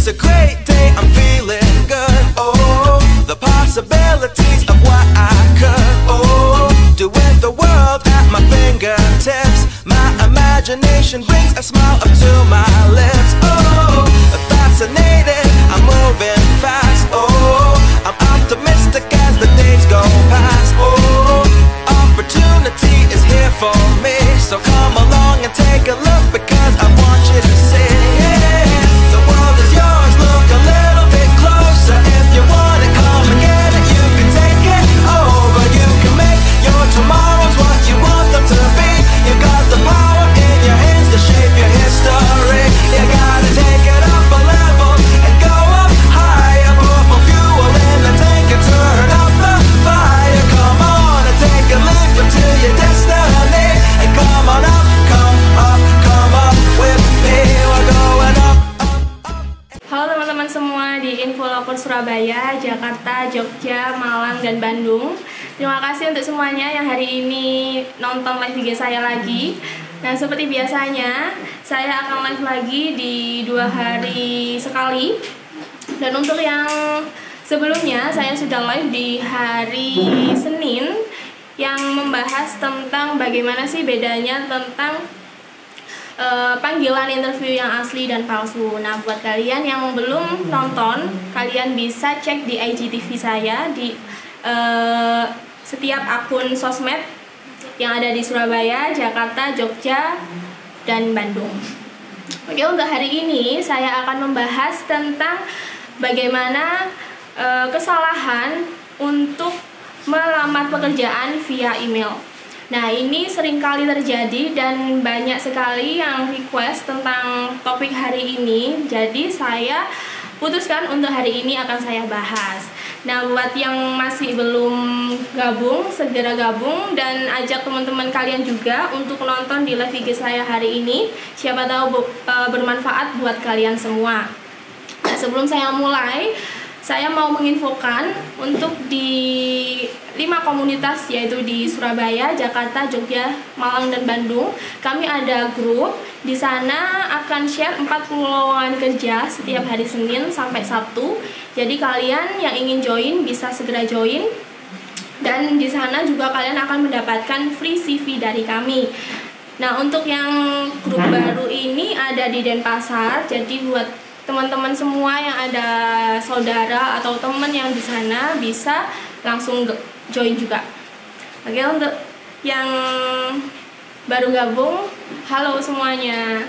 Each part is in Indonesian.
It's a great day, I'm feeling good. Oh, the possibilities of what I could, do with the world at my fingertips. My imagination brings a smile up to my lips. Oh, fascinated, I'm moving fast. Oh, I'm optimistic as the days go past. Oh, opportunity is here for me, so come along and take a look, because I want you to see. The world is yours, look a little bit closer. If you want it, come and get it. You can take it over. You can make your tomorrows what you want them to be. You got the power in your hands to shape your history. You gotta take it up a level and go up higher. Put more fuel in the tank and turn up the fire. Come on and take a leap into your destiny. And come on up, come up with me. We're going up. Halo teman-teman semua di Info Loker Surabaya, Jakarta, Jogja, Malang, dan Bandung. Terima kasih untuk semuanya yang hari ini nonton live IG saya lagi. Nah, seperti biasanya, saya akan live lagi di 2 hari sekali. Dan untuk yang sebelumnya, saya sudah live di hari Senin yang membahas tentang bagaimana sih bedanya tentang panggilan interview yang asli dan palsu. Nah, buat kalian yang belum nonton, kalian bisa cek di IGTV saya di setiap akun sosmed yang ada di Surabaya, Jakarta, Jogja, dan Bandung. Oke, untuk hari ini saya akan membahas tentang bagaimana kesalahan untuk melamar pekerjaan via email. Nah, ini seringkali terjadi dan banyak sekali yang request tentang topik hari ini. Jadi saya putuskan untuk hari ini akan saya bahas. Nah, buat yang masih belum gabung, segera gabung dan ajak teman-teman kalian juga untuk nonton di live IG saya hari ini. Siapa tahu bermanfaat buat kalian semua. Nah, sebelum saya mulai, saya mau menginfokan untuk di 5 komunitas, yaitu di Surabaya, Jakarta, Jogja, Malang, dan Bandung. Kami ada grup, di sana akan share 40 lowongan kerja setiap hari Senin sampai Sabtu. Jadi kalian yang ingin join bisa segera join. Dan di sana juga kalian akan mendapatkan free CV dari kami. Nah, untuk yang grup baru ini ada di Denpasar, jadi buat teman-teman semua yang ada saudara atau teman yang di sana bisa langsung join juga. Oke, untuk yang baru gabung, halo semuanya.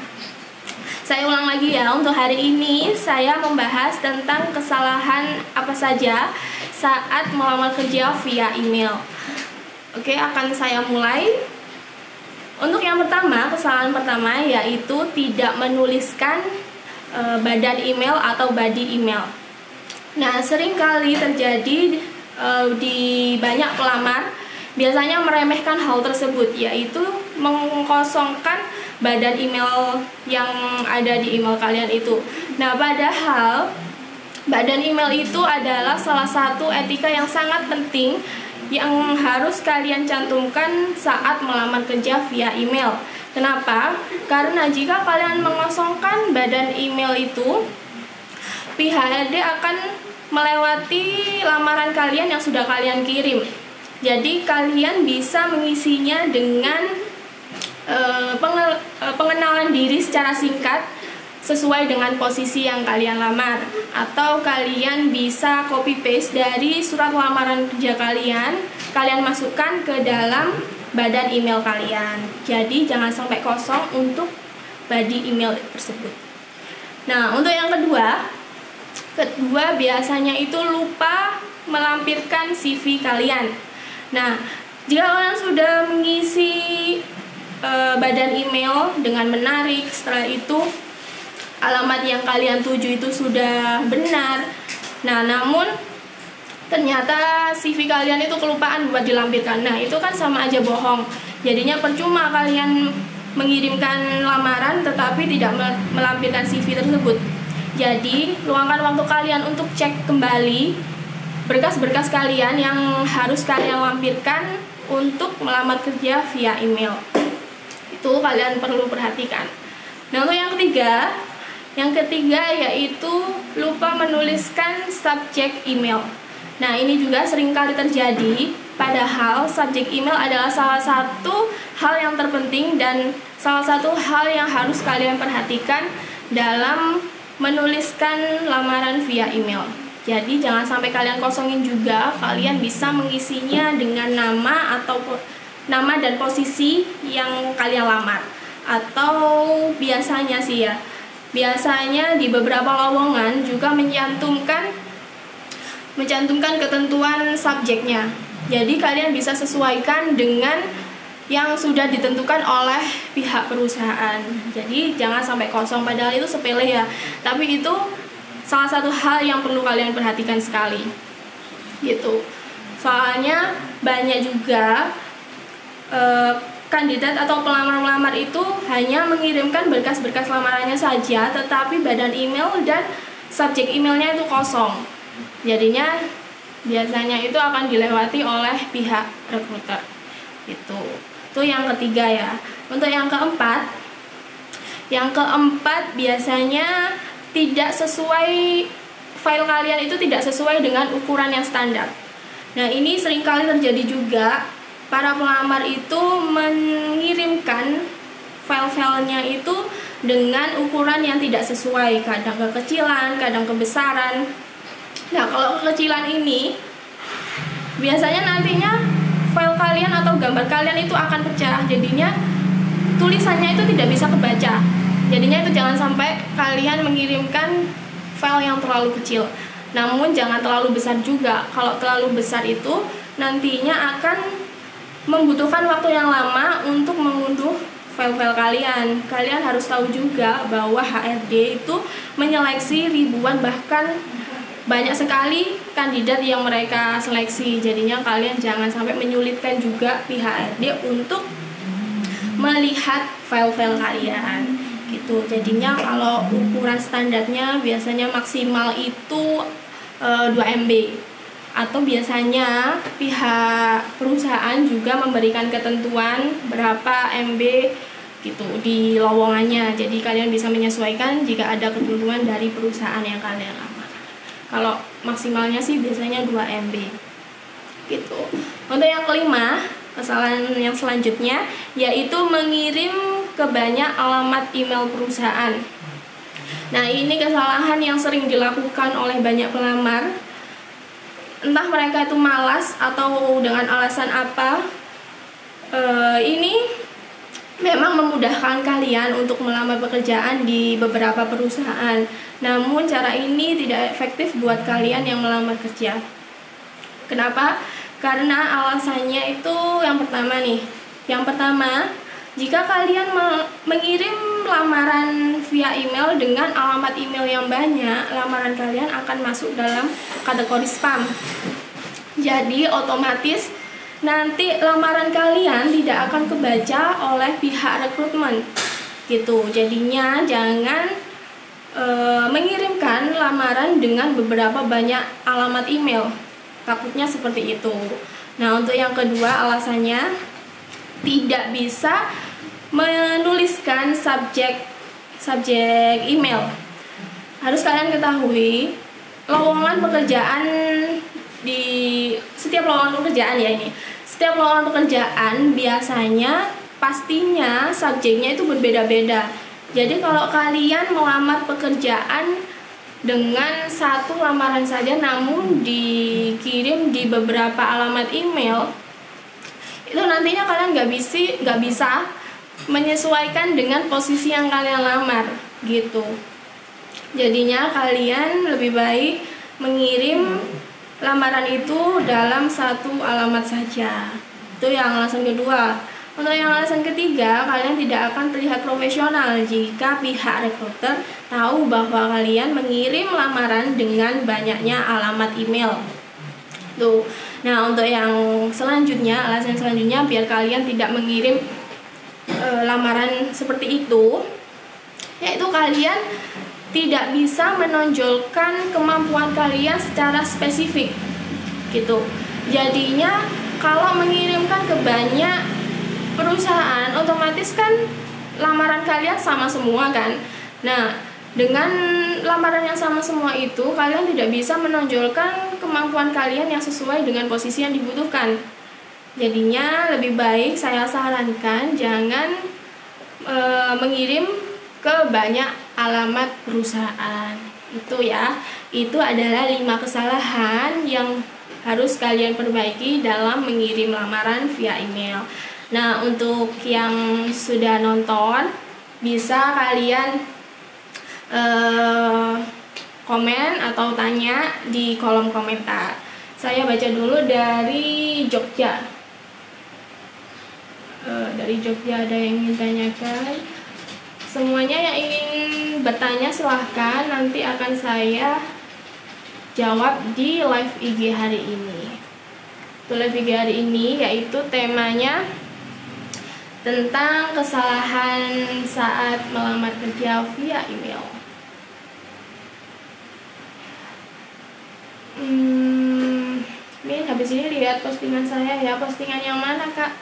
Saya ulang lagi ya, untuk hari ini saya membahas tentang kesalahan apa saja saat melamar kerja via email. Oke, akan saya mulai. Untuk yang pertama, kesalahan pertama yaitu tidak menuliskan badan email atau body email. Nah, sering kali terjadi di banyak pelamar biasanya meremehkan hal tersebut, yaitu mengkosongkan badan email yang ada di email kalian itu. Nah, padahal badan email itu adalah salah satu etika yang sangat penting yang harus kalian cantumkan saat melamar kerja via email. Kenapa? Karena jika kalian mengosongkan badan email itu, pihak HRD akan melewati lamaran kalian yang sudah kalian kirim. Jadi kalian bisa mengisinya dengan pengenalan diri secara singkat sesuai dengan posisi yang kalian lamar, atau kalian bisa copy paste dari surat lamaran kerja kalian masukkan ke dalam badan email kalian. Jadi jangan sampai kosong untuk body email tersebut. Nah, untuk yang kedua biasanya itu lupa melampirkan CV kalian. Nah, jika kalian sudah mengisi badan email dengan menarik, setelah itu alamat yang kalian tuju itu sudah benar. Nah, namun ternyata CV kalian itu kelupaan buat dilampirkan. Nah, itu kan sama aja bohong. Jadinya percuma kalian mengirimkan lamaran tetapi tidak melampirkan CV tersebut. Jadi, luangkan waktu kalian untuk cek kembali berkas-berkas kalian yang harus kalian lampirkan untuk melamar kerja via email. Itu kalian perlu perhatikan. Nah, untuk yang ketiga, Yang ketiga yaitu lupa menuliskan subjek email. Nah, ini juga seringkali terjadi, padahal subjek email adalah salah satu hal yang terpenting dan salah satu hal yang harus kalian perhatikan dalam menuliskan lamaran via email. Jadi jangan sampai kalian kosongin juga, kalian bisa mengisinya dengan nama atau nama dan posisi yang kalian lamar. Atau biasanya sih ya, biasanya di beberapa lowongan juga mencantumkan ketentuan subjeknya. Jadi kalian bisa sesuaikan dengan yang sudah ditentukan oleh pihak perusahaan. Jadi jangan sampai kosong, padahal itu sepele ya, tapi itu salah satu hal yang perlu kalian perhatikan sekali gitu. Soalnya banyak juga kandidat atau pelamar-pelamar itu hanya mengirimkan berkas-berkas lamarannya saja, tetapi badan email dan subjek emailnya itu kosong. Jadinya biasanya itu akan dilewati oleh pihak rekruter. Itu yang ketiga ya. Untuk yang keempat biasanya tidak sesuai, file kalian itu tidak sesuai dengan ukuran yang standar. Nah, ini seringkali terjadi juga, para pelamar itu mengirimkan file-filenya itu dengan ukuran yang tidak sesuai, kadang kekecilan, kadang kebesaran. Nah, kalau kekecilan ini biasanya nantinya file kalian atau gambar kalian itu akan pecah, jadinya tulisannya itu tidak bisa kebaca. Jadinya itu jangan sampai kalian mengirimkan file yang terlalu kecil. Namun jangan terlalu besar juga. Kalau terlalu besar itu nantinya akan membutuhkan waktu yang lama untuk mengunduh file-file kalian. Kalian harus tahu juga bahwa HRD itu menyeleksi ribuan, bahkan banyak sekali kandidat yang mereka seleksi. Jadinya kalian jangan sampai menyulitkan juga pihak HRD untuk melihat file-file kalian gitu. Jadinya kalau ukuran standarnya biasanya maksimal itu 2 MB, atau biasanya pihak perusahaan juga memberikan ketentuan berapa MB gitu di lowongannya. Jadi kalian bisa menyesuaikan jika ada ketentuan dari perusahaan yang kalian lamar. Kalau maksimalnya sih biasanya 2 MB gitu. Untuk yang kelima, kesalahan yang selanjutnya yaitu mengirim ke banyak alamat email perusahaan. Nah, ini kesalahan yang sering dilakukan oleh banyak pelamar. Entah mereka itu malas atau dengan alasan apa. Ini memang memudahkan kalian untuk melamar pekerjaan di beberapa perusahaan. Namun cara ini tidak efektif buat kalian yang melamar kerja. Kenapa? Karena alasannya itu yang pertama nih. Yang pertama, jika kalian mengirim lamaran via email dengan alamat email yang banyak, lamaran kalian akan masuk dalam kategori spam. Jadi otomatis nanti lamaran kalian tidak akan kebaca oleh pihak rekrutmen gitu. Jadinya jangan mengirimkan lamaran dengan beberapa banyak alamat email. Takutnya seperti itu. Nah, untuk yang kedua alasannya tidak bisa menuliskan subjek email. Harus kalian ketahui, lowongan pekerjaan di setiap lowongan pekerjaan ya ini. Setiap lowongan pekerjaan biasanya pastinya subjeknya itu berbeda-beda. Jadi kalau kalian melamar pekerjaan dengan satu lamaran saja namun dikirim di beberapa alamat email, itu nantinya kalian nggak bisa menyesuaikan dengan posisi yang kalian lamar gitu. Jadinya kalian lebih baik mengirim lamaran itu dalam satu alamat saja. Itu yang alasan kedua. Untuk yang alasan ketiga, kalian tidak akan terlihat profesional jika pihak rekruter tahu bahwa kalian mengirim lamaran dengan banyaknya alamat email. Tuh. Nah, untuk yang selanjutnya, alasan selanjutnya biar kalian tidak mengirim lamaran seperti itu, yaitu kalian tidak bisa menonjolkan kemampuan kalian secara spesifik gitu. Jadinya kalau mengirimkan ke banyak perusahaan, otomatis kan lamaran kalian sama semua kan. Nah, Dengan lamaran yang sama semua itu, kalian tidak bisa menonjolkan kemampuan kalian yang sesuai dengan posisi yang dibutuhkan. Jadinya lebih baik saya sarankan jangan mengirim ke banyak alamat perusahaan. Itu ya, itu adalah 5 kesalahan yang harus kalian perbaiki dalam mengirim lamaran via email. Nah, untuk yang sudah nonton, bisa kalian komen atau tanya di kolom komentar. Saya baca dulu dari Jogja. Dari Jogja ada yang ingin tanyakan. Semuanya yang ingin bertanya silahkan, nanti akan saya jawab di live IG hari ini. Untuk live IG hari ini yaitu temanya tentang kesalahan saat melamar kerja via email. Min, habis ini lihat postingan saya ya. Postingan yang mana, Kak?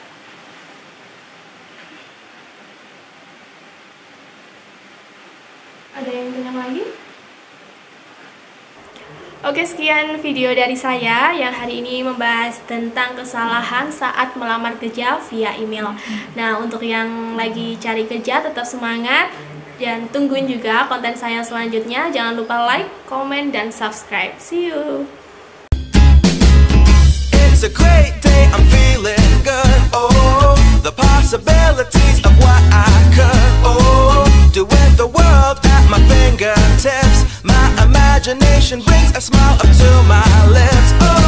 Ada yang tanya lagi? Oke, sekian video dari saya yang hari ini membahas tentang kesalahan saat melamar kerja via email. Nah, untuk yang lagi cari kerja tetap semangat dan tungguin juga konten saya selanjutnya. Jangan lupa like, comment, dan subscribe. See you. It's a great day, I'm feeling good. Oh, the possibilities of what I could, oh, do with the world at my fingertips. My imagination brings a smile up to my lips. Oh.